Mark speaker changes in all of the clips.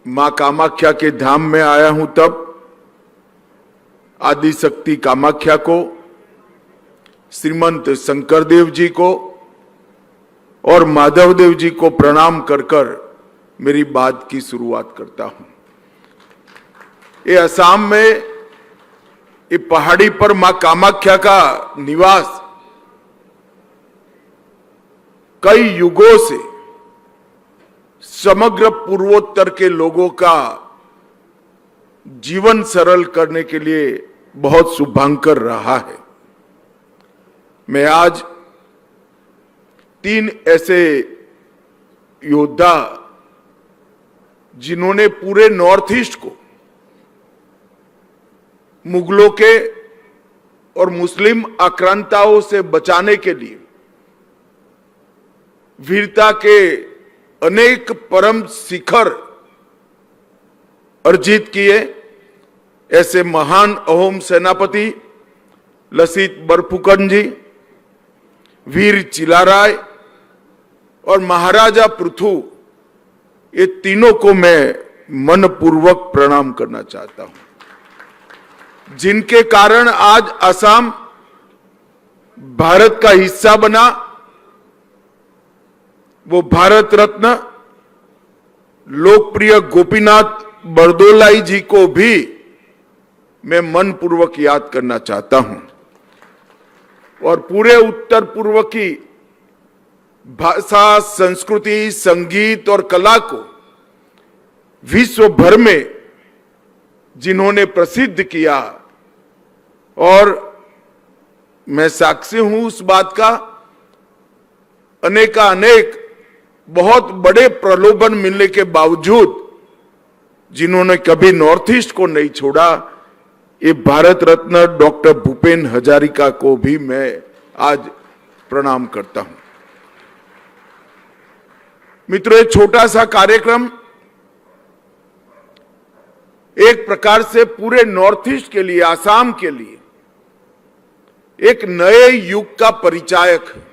Speaker 1: मां कामाख्या के धाम में आया हूं तब आदि शक्ति कामाख्या को, श्रीमंत शंकरदेव जी को और माधवदेव जी को प्रणाम कर कर मेरी बात की शुरुआत करता हूं। ये असम में ये पहाड़ी पर मां कामाख्या का निवास कई युगों से समग्र पूर्वोत्तर के लोगों का जीवन सरल करने के लिए बहुत शुभंकर रहा है। मैं आज 3 ऐसे योद्धा जिन्होंने पूरे नॉर्थ ईस्ट को मुगलों के और मुस्लिम आक्रांताओं से बचाने के लिए वीरता के अनेक परम शिखर अर्जित किए, ऐसे महान अहोम सेनापति लसित बरफुकन जी, वीर चिलाराय और महाराजा पृथु, ये तीनों को मैं मनपूर्वक प्रणाम करना चाहता हूं, जिनके कारण आज असम भारत का हिस्सा बना। वो भारत रत्न लोकप्रिय गोपीनाथ बरदोलाई जी को भी मैं मनपूर्वक याद करना चाहता हूं और पूरे उत्तर पूर्व की भाषा, संस्कृति, संगीत और कला को विश्व भर में जिन्होंने प्रसिद्ध किया, और मैं साक्षी हूं उस बात का, अनेक बहुत बड़े प्रलोभन मिलने के बावजूद जिन्होंने कभी नॉर्थ ईस्ट को नहीं छोड़ा, ये भारत रत्न डॉक्टर भूपेन हजारिका को भी मैं आज प्रणाम करता हूं। मित्रों, ये छोटा सा कार्यक्रम एक प्रकार से पूरे नॉर्थ ईस्ट के लिए, आसाम के लिए एक नए युग का परिचायक है।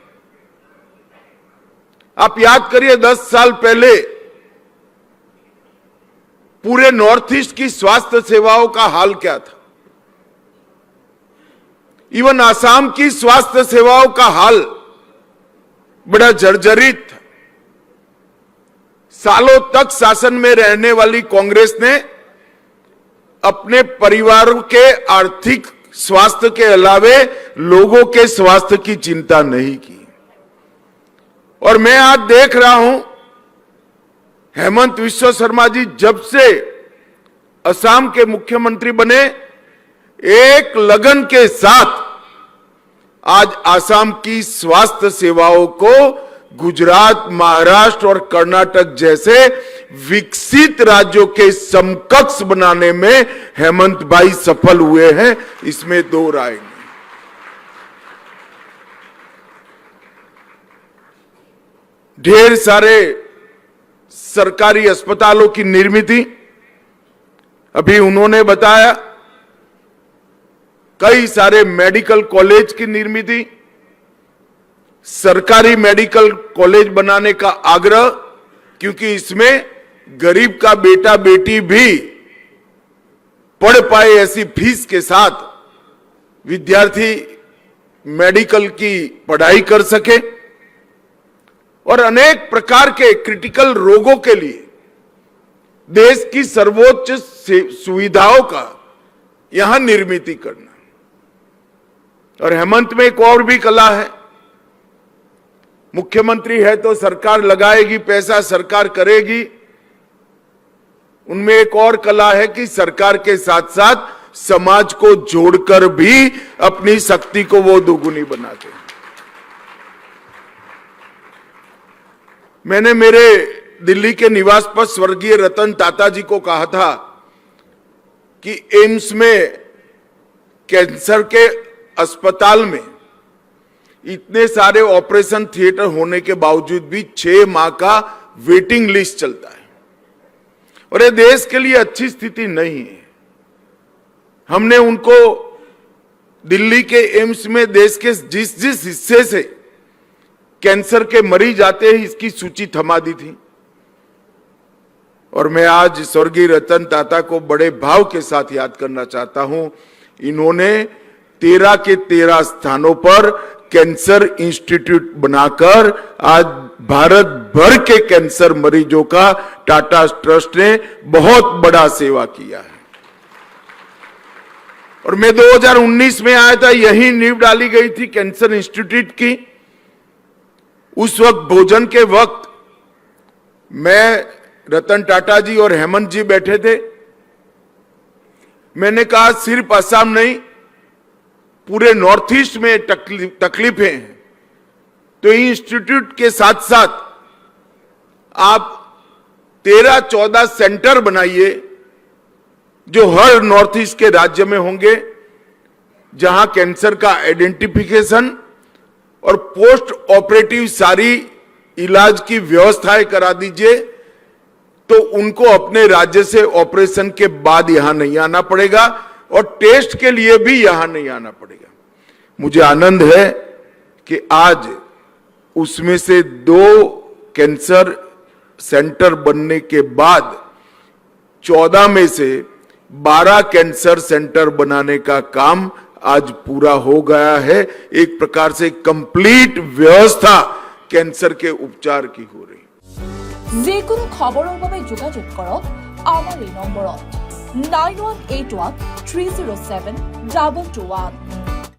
Speaker 1: आप याद करिए 10 साल पहले पूरे नॉर्थ ईस्ट की स्वास्थ्य सेवाओं का हाल क्या था। इवन आसाम की स्वास्थ्य सेवाओं का हाल बड़ा जर्जरित था। सालों तक शासन में रहने वाली कांग्रेस ने अपने परिवारों के आर्थिक स्वास्थ्य के अलावे लोगों के स्वास्थ्य की चिंता नहीं की। और मैं आज देख रहा हूं हेमंत विश्व शर्मा जी जब से असम के मुख्यमंत्री बने, एक लगन के साथ आज असम की स्वास्थ्य सेवाओं को गुजरात, महाराष्ट्र और कर्नाटक जैसे विकसित राज्यों के समकक्ष बनाने में हेमंत भाई सफल हुए हैं, इसमें दो राय नहीं। ढेर सारे सरकारी अस्पतालों की निर्मित, अभी उन्होंने बताया, कई सारे मेडिकल कॉलेज की निर्मित, सरकारी मेडिकल कॉलेज बनाने का आग्रह, क्योंकि इसमें गरीब का बेटा बेटी भी पढ़ पाए, ऐसी फीस के साथ विद्यार्थी मेडिकल की पढ़ाई कर सके, और अनेक प्रकार के क्रिटिकल रोगों के लिए देश की सर्वोच्च सुविधाओं का यहां निर्मित करना। और हेमंत में एक और भी कला है, मुख्यमंत्री है तो सरकार लगाएगी पैसा, सरकार करेगी, उनमें एक और कला है कि सरकार के साथ साथ समाज को जोड़कर भी अपनी शक्ति को वो दोगुनी बनाते हैं। मैंने मेरे दिल्ली के निवास पर स्वर्गीय रतन टाटा जी को कहा था कि एम्स में कैंसर के अस्पताल में इतने सारे ऑपरेशन थिएटर होने के बावजूद भी 6 माह का वेटिंग लिस्ट चलता है, और ये देश के लिए अच्छी स्थिति नहीं है। हमने उनको दिल्ली के एम्स में देश के जिस हिस्से से कैंसर के मरीज आते हैं इसकी सूची थमा दी थी। और मैं आज स्वर्गीय रतन टाटा को बड़े भाव के साथ याद करना चाहता हूं। इन्होंने 13 के 13 स्थानों पर कैंसर इंस्टीट्यूट बनाकर आज भारत भर के कैंसर मरीजों का टाटा ट्रस्ट ने बहुत बड़ा सेवा किया है। और मैं 2019 में आया था, यही नींव डाली गई थी कैंसर इंस्टीट्यूट की। उस वक्त भोजन के वक्त मैं, रतन टाटा जी और हेमंत जी बैठे थे। मैंने कहा सिर्फ असम नहीं, पूरे नॉर्थ ईस्ट में तकलीफें हैं, तो इंस्टीट्यूट के साथ साथ आप 13-14 सेंटर बनाइए जो हर नॉर्थ ईस्ट के राज्य में होंगे, जहां कैंसर का आइडेंटिफिकेशन और पोस्ट ऑपरेटिव सारी इलाज की व्यवस्थाएं करा दीजिए, तो उनको अपने राज्य से ऑपरेशन के बाद यहां नहीं आना पड़ेगा और टेस्ट के लिए भी यहां नहीं आना पड़ेगा। मुझे आनंद है कि आज उसमें से 2 कैंसर सेंटर बनने के बाद 14 में से 12 कैंसर सेंटर बनाने का काम आज पूरा हो गया है। एक प्रकार से कंप्लीट व्यवस्था कैंसर के उपचार की हो रही।
Speaker 2: যিকোনো খবৰৰ বাবে যোগাযোগ কৰক আমাৰ এই নম্বৰত 9181 307 2221।